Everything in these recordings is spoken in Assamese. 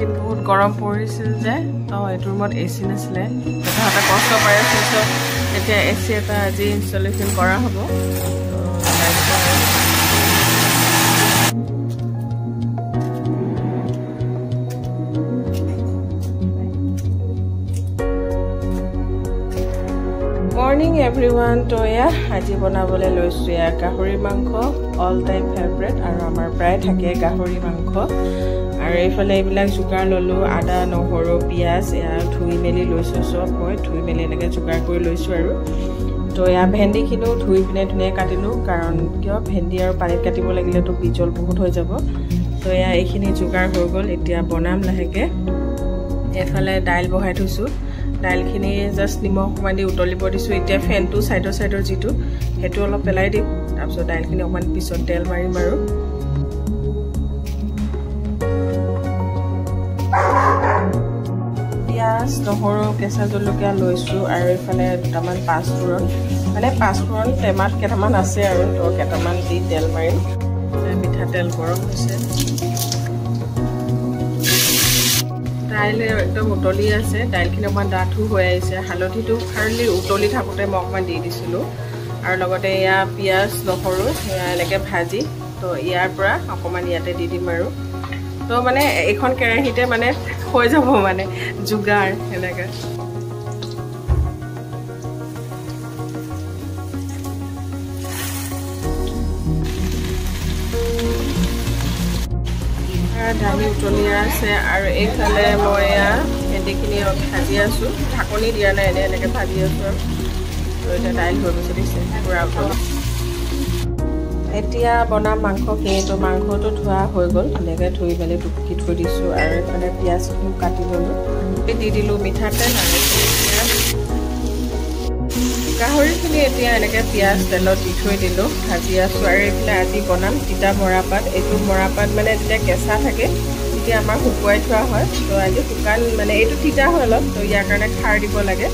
এইকেইদিন বহুত গৰম পৰিছিল যে তো এইটো ৰুমত এচি নাছিলে এটা কষ্ট পাই আছো এতিয়া এচি এটা আজি ইনষ্টলেশ্যন কৰা হ'ব Morning everyone to ya aji banabole loisu ya gahori mangkho all time favorite aru amar pray thake gahori mangkho aru efale ebilak sugar lolu ada nohoro pias ya thui meli loisu sob hoy thui meli enake sugar kori loisu aru to ya bhendi kinu thui pine dhune katilu karon kyo bhendi aru pani katibo lagile to bijol bahut hoy jabo to ya ekhini sugar ho gol etia bonam laheke efale dail bohai thusu dail khini just nimok mandi utoli podisu etia fan tu side jitu hetu olo pelai di tapso dail khini oman pisot tel mari maru pias nohoro kesa jolokia loisu aru efale dutaman pasfuron mane pasfuron temat ketaman ase aru to ketaman di tel mari mitha tel gorom hoise dail ekdom utoli ase dail khini oman dathu hoy aise halodhi tu kharli utoli thakote mokman di disilu aru logote ya pias nohoro enake bhaji to iar pura okoman yate di dim aru to mane ekhon kerahite mane hoy jabo mane jugar enaka Dami utolia ase aru ekhale moya endekini bhaji asu thakoni dia na ene enake bhaji asu to eta dail hoy gose dise pura utoli etia bana mangkho ke to mangkho to thua hoy gol enake thui meli tukki thoi disu aru efale pias ku kati lolu di dilu mitha tel gahori khini etia enake pias telot di thoi dilu bhaji asu aru efale aji bonam tita morapat etu morapat mane tita kesa thake এতিয়া আমাৰ হুকুৱাই থোৱা হয় তো আজি শুকান মানে এইটো তিতা হল তো ইয়াৰ কাৰণে খাৰ দিব লাগে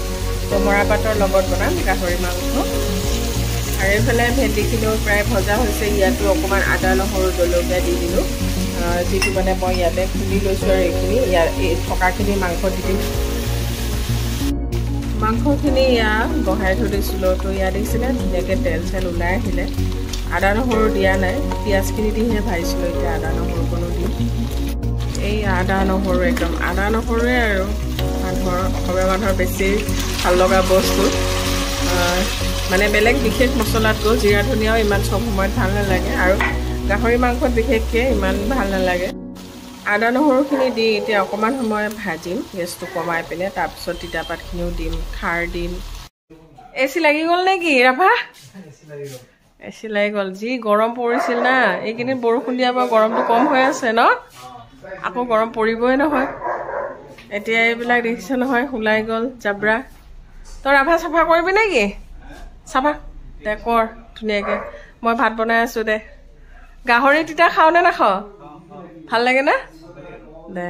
তো মৰাপাতৰ লগত বনাম গাহৰি মাংস আৰু এফালে ভেন্দিখিনিও প্ৰায় ভজা হৈছে ইয়াতো অকমান আদা নহৰু জলকীয়া দি দিলো যেটো মানে মই ইয়াতে খুলি লৈছো আৰু এইখিনি ইয়াৰ এই থকাখিনি মাংস দি দিম মাংসখিনি ইয়া বহাই থৈ দিছিলো তো ইয়া দিছিলে ধুনীয়াকৈ তেল চেল ওলাই আহিলে আদা নহৰু দিয়া নাই পিঁয়াজখিনি দিহে ভাজিছিলো এতিয়া আদা নহৰু কোনো দি এই আদা নহৰু একদম আদা নহৰুৱে আৰু মানুহৰ অসমীয়া মানুহৰ বেছি ভাল লগা বস্তু মানে বেলেগ বিশেষ মছলাতকৈ জিৰা ধনিয়াও ইমান সব সময়ত ভাল নালাগে আৰু গাহৰি মাংসত বিশেষকৈ ইমান ভাল নালাগে আদা নহৰুখিনি দি এতিয়া অকমান সময় ভাজিম গেছটো কমাই পিনে তাৰপিছত তিতা পাতখিনিও দিম খাৰ দিম এচি লাগি গ'ল নেকি ৰাভা এচি লাগি গ'ল যি গৰম পৰিছিল না এইখিনি বৰষুণ দিয়াৰ পৰা গৰমটো কম হৈ আছে ন আকৌ গৰম পৰিবই নহয় এতিয়া এইবিলাক দেখিছে নহয় ওলাই গ'ল জাবৰা তই ৰাভা চাফা কৰিবি নেকি চাফা দে কৰ ধুনীয়াকৈ মই ভাত বনাই আছো দে গাহৰি তিতা খাওঁ নে নাখাওঁ ভাল লাগে না দে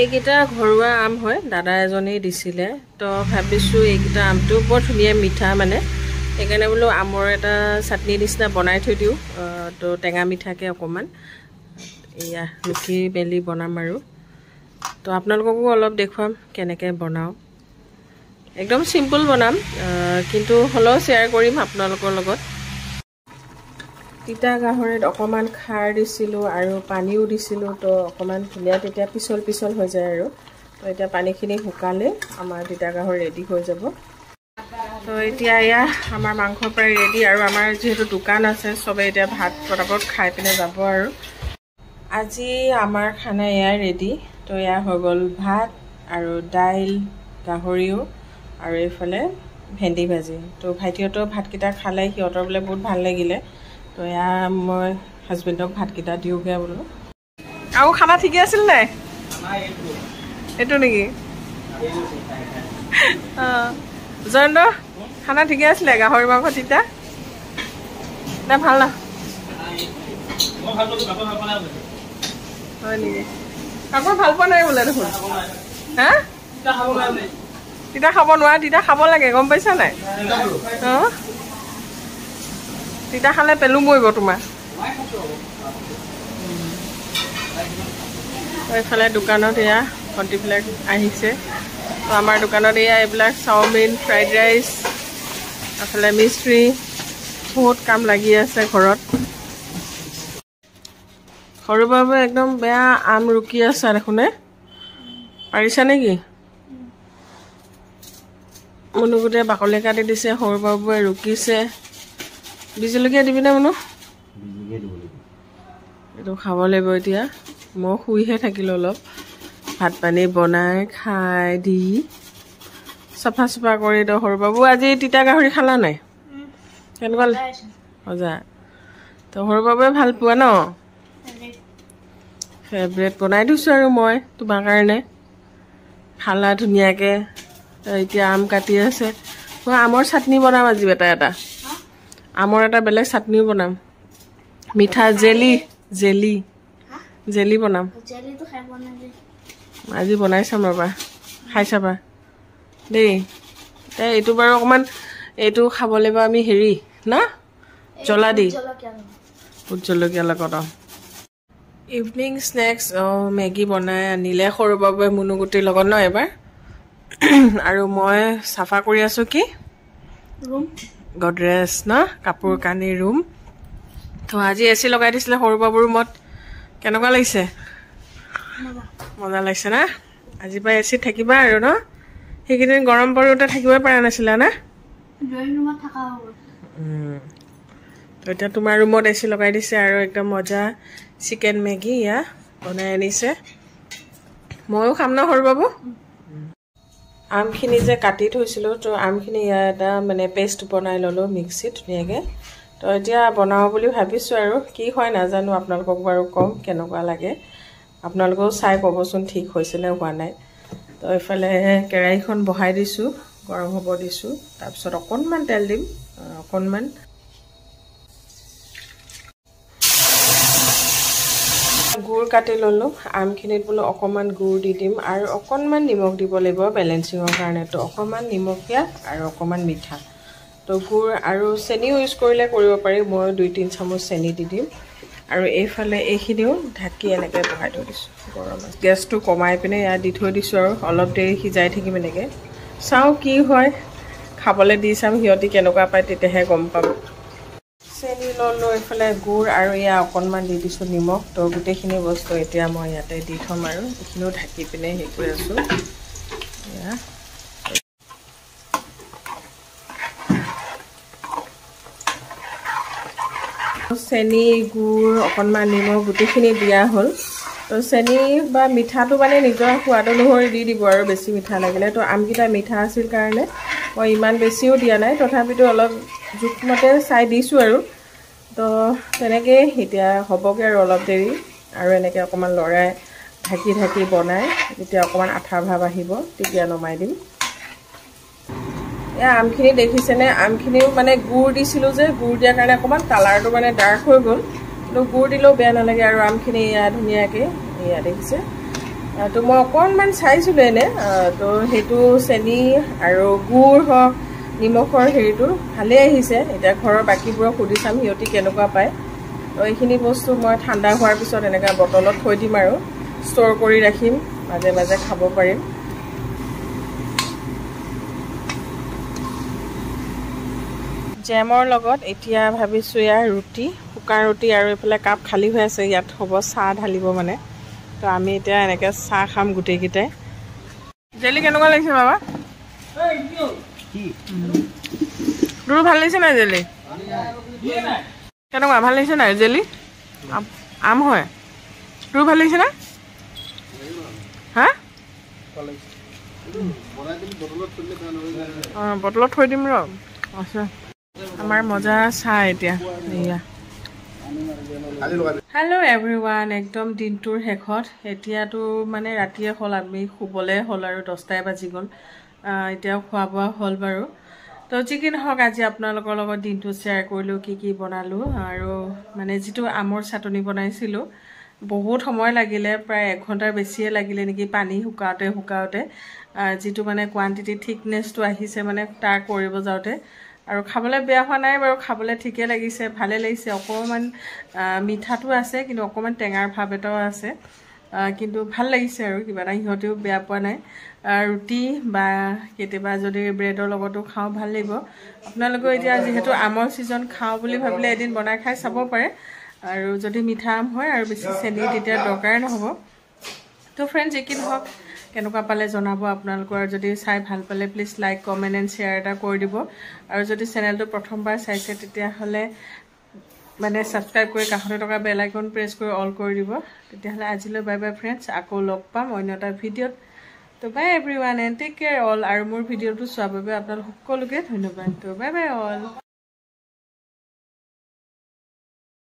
এইকেইটা ঘৰুৱা আম হয় দাদা এজনেই দিছিলে তো ভাবিছোঁ এইকেইটা আমটো বৰ ধুনীয়া মিঠা মানে সেইকাৰণে বোলো আমৰ এটা চাটনি নিচিনা বনাই থৈ দিওঁ তো টেঙা মিঠাকৈ অকণমান এয়া ৰুকি মেলি বনাম আৰু তো আপোনালোককো অলপ দেখুৱাম কেনেকৈ বনাওঁ একদম চিম্পল বনাম কিন্তু হ'লেও শ্বেয়াৰ কৰিম আপোনালোকৰ লগত তিতা গাহৰিত অকণমান খাৰ দিছিলোঁ আৰু পানীও দিছিলোঁ তো অকণমান ধুনীয়া তেতিয়া পিছল পিছল হৈ যায় আৰু তো এতিয়া পানীখিনি শুকালে আমাৰ তিতা গাহৰি ৰেডি হৈ যাব তো এতিয়া এয়া আমাৰ মাংস প্ৰায় ৰেডি আৰু আমাৰ যিহেতু দোকান আছে চবে এতিয়া ভাত পটাপট খাই পিনে যাব আৰু আজি আমাৰ খানা এয়া ৰেডি তো এয়া হৈ গ'ল ভাত আৰু দাইল গাহৰিও আৰু এইফালে ভেন্দি ভাজি তো ভাইটিহঁতেও ভাতকেইটা খালে সিহঁতৰ বোলে বহুত ভাল লাগিলে তো এয়া মই হাজবেণ্ডক ভাতকেইটা দিওঁগৈ বোলো আৰু খানা ঠিকে আছিল নাই এইটো নেকি জয়ন্ত খানা ঠিকে আছিলে গাহৰি মাংস তিতা না ভাল না হয় নেকি কাকোৰ ভাল পোৱা নাই বোলে দেখোন হা তিতা খাব নোৱাৰা তিতা খাব লাগে গম পাইছা নাই অঁ তিতা খালে পেলু মৰিব তোমাৰ এইফালে দোকানত এয়া ভণ্টিবিলাক আহিছে তো আমাৰ দোকানত এয়া এইবিলাক চাওমিন ফ্ৰাইড ৰাইচ এইফালে মিস্ত্ৰী বহুত কাম লাগি আছে ঘৰত সৰু বাবু একদম বেয়া আম ৰুকি আছে দেখোনে পাৰিছা নেকি মুনুগুটে বাকলি কাটি দিছে সৰু বাবুৱে ৰুকিছে বিজলকীয়া দিবি না মুনু এইটো খাব লাগিব এতিয়া মই শুইহে থাকিলোঁ অলপ ভাত পানী বনাই খাই দি চাফা চাফা কৰি দিওঁ সৰু বাবু আজি তিতা গাহৰি খালা নাই কেনেকুৱা সজা তো সৰু বাবুৱে ভাল পোৱা ন ফেভৰেট বনাই দিছোঁ আৰু মই তোমাৰ কাৰণে খালা ধুনীয়াকৈ এতিয়া আম কাটি আছে মই আমৰ চাটনি বনাম আজি এটা আমৰ এটা বেলেগ চাটনিও বনাম মিঠা জেলি জেলি জেলি বনাম আজি বনাই চাম ৰ'বা খাই চাবা দেই এইটো বাৰু অকণমান এইটো খাব লাগিব আমি হেৰি না জ্বলা দি ভোট জলকীয়া লগত ইভিনিং স্নেক্স মেগী বনাই আনিলে সৰু বাবুৱে মুনুগুটিৰ লগত ন এবাৰ আৰু মই চাফা কৰি আছোঁ কি ৰুম গডৰেজ ন কাপোৰ কানি ৰুম তো আজি এচি লগাই দিছিলে সৰু বাবুৰ ৰুমত কেনেকুৱা লাগিছে মজা লাগিছে না আজি পৰা এচিত থাকিবা আৰু ন সেইকেইদিন গৰম পৰোঁতে থাকিবই পৰা নাছিলা না তো এতিয়া তোমাৰ ৰুমত এচি লগাই দিছে আৰু একদম মজা চিকেন মেগী ইয়া বনাই আনিছে ময়ো খাম ন সৰু বাবু আমখিনি যে কাটি থৈছিলোঁ তো আমখিনি ইয়াত এটা মানে পেষ্ট বনাই ল'লোঁ মিক্সিত ধুনীয়াকৈ তো এতিয়া বনাওঁ বুলি ভাবিছোঁ আৰু কি হয় নাজানো আপোনালোকক বাৰু কম কেনেকুৱা লাগে আপোনালোকেও চাই ক'বচোন ঠিক হৈছেনে হোৱা নাই তো এইফালে কেৰাহীখন বহাই দিছোঁ গৰম হ'ব দিছোঁ তাৰপিছত অকণমান তেল দিম অকণমান গুড় কাটি ল'লোঁ আমখিনিত বোলো অকণমান গুড় দি দিম আৰু অকণমান নিমখ দিব লাগিব বেলেঞ্চিঙৰ কাৰণেতো অকণমান নিমখীয়া আৰু অকণমান মিঠা তো গুড় আৰু চেনিও ইউজ কৰিলে কৰিব পাৰি মই 2-3 চামুচ চেনি দি দিম আৰু এইফালে এইখিনিও ঢাকি এনেকৈ বহাই থৈ দিছোঁ গৰম গেছটো কমাই পিনে ইয়াত দি থৈ দিছোঁ আৰু অলপ দেৰি সিজাই থাকিম এনেকৈ চাওঁ কি হয় খাবলৈ দি চাম সিহঁতি কেনেকুৱা পায় তেতিয়াহে গম পাম চেনি ল'লোঁ এইফালে গুড় আৰু এয়া অকণমান দি দিছোঁ নিমখ তো গোটেইখিনি বস্তু এতিয়া মই ইয়াতে দি থ'ম আৰু এইখিনিও ঢাকি পিনে হেৰি কৰি আছোঁ এয়া চেনি গুড় অকণমান নিমখ গোটেইখিনি দিয়া হ'ল তো চেনি বা মিঠাটো মানে নিজৰ সোৱাদ অনুসৰি দি দিব আৰু বেছি মিঠা লাগিলে তো আমকেইটা মিঠা আছিল কাৰণে মই ইমান বেছিও দিয়া নাই তথাপিতো অলপ জোখমতে চাই দিছোঁ আৰু তো তেনেকৈ এতিয়া হ'বগৈ আৰু অলপ দেৰি আৰু এনেকৈ অকণমান লৰাই ঢাকি ঢাকি বনাই যেতিয়া অকণমান আঠা ভাৱ আহিব তেতিয়া নমাই দিম এয়া আমখিনি দেখিছেনে আমখিনিও মানে গুড় দিছিলোঁ যে গুড় দিয়াৰ কাৰণে অকণমান কালাৰটো মানে ডাৰ্ক হৈ গ'ল কিন্তু গুড় দিলেও বেয়া নালাগে আৰু আমখিনি এয়া ধুনীয়াকৈ এয়া দেখিছে তো মই অকণমান চাইছিলোঁ এনে তো সেইটো চেনি আৰু গুড় হওক নিমখৰ হেৰিটো ভালেই আহিছে এতিয়া ঘৰৰ বাকীবোৰক সুধি চাম সিহঁতি কেনেকুৱা পায় তো এইখিনি বস্তু মই ঠাণ্ডা হোৱাৰ পিছত এনেকৈ বটলত থৈ দিম আৰু ষ্ট'ৰ কৰি ৰাখিম মাজে মাজে খাব পাৰিম জেমৰ লগত এতিয়া ভাবিছোঁ ইয়াৰ ৰুটি শুকান ৰুটি আৰু এইফালে কাপ খালী হৈ আছে ইয়াত হ'ব চাহ ঢালিব মানে তো আমি এতিয়া এনেকৈ চাহ খাম গোটেইকেইটাই জেলি কেনেকুৱা লাগিছে বাবা তোৰ ভাল লাগিছে নাই জেলি কেনেকুৱা ভাল লাগিছে নাই জেলি আম হয় তোৰ ভাল লাগিছে না হা অঁ বটলত থৈ দিম ৰ আচ্ছা আমাৰ মজা চাহ এতিয়া এয়া হেল্ল' এভৰিৱান একদম দিনটোৰ শেষত এতিয়াতো মানে ৰাতিয়ে হ'ল আমি শুবলৈ হ'ল আৰু 10টাই বাজি গ'ল এতিয়াও খোৱা বোৱা হ'ল বাৰু তো যি কি নহওক আজি আপোনালোকৰ লগত দিনটো শ্বেয়াৰ কৰিলোঁ কি কি বনালোঁ আৰু মানে যিটো আমৰ চাটনি বনাইছিলোঁ বহুত সময় লাগিলে, প্ৰায় 1 ঘণ্টাৰ বেছিয়ে লাগিলে নেকি পানী শুকাওঁতে যিটো মানে কোৱান্টিটি থিকনেছটো আহিছে মানে তাৰ কৰিব যাওঁতে। আৰু খাবলৈ বেয়া হোৱা নাই বাৰু, খাবলৈ ঠিকে লাগিছে, ভালে লাগিছে। অকণমান মিঠাটো আছে, কিন্তু অকণমান টেঙাৰ ভাৱ এটাও আছে, কিন্তু ভাল লাগিছে আৰু কিবা এটা। সিহঁতেও বেয়া পোৱা নাই। ৰুটি বা কেতিয়াবা যদি ব্ৰেডৰ লগতো খাওঁ ভাল লাগিব। আপোনালোকেও এতিয়া যিহেতু আমৰ ছিজন, খাওঁ বুলি ভাবিলে এদিন বনাই খাই চাব পাৰে। আৰু যদি মিঠা আম হয় আৰু বেছি চেনি তেতিয়া দৰকাৰে নহ'ব। তো ফ্ৰেণ্ডছ, যি কি নহওক কেনেকুৱা পালে জনাব আপোনালোকৰ। আৰু যদি চাই ভাল পালে please like, comment and share এটা কৰি দিব। আৰু যদি চেনেলটো প্ৰথমবাৰ চাইছে তেতিয়াহ'লে মানে ছাবস্ক্ৰাইব কৰি কাষতে থকা বেল আইকন প্ৰেছ কৰি অল কৰি দিব। তেতিয়াহ'লে আজিলৈ বাই বাই ফ্ৰেণ্ডছ, আকৌ লগ পাম অন্য এটা ভিডিঅ'ত। তো bye everyone and take care all. আৰু মোৰ ভিডিঅ'টো চোৱাৰ বাবে আপোনালোক সকলোকে ধন্যবাদ। তো বাই বাই অল।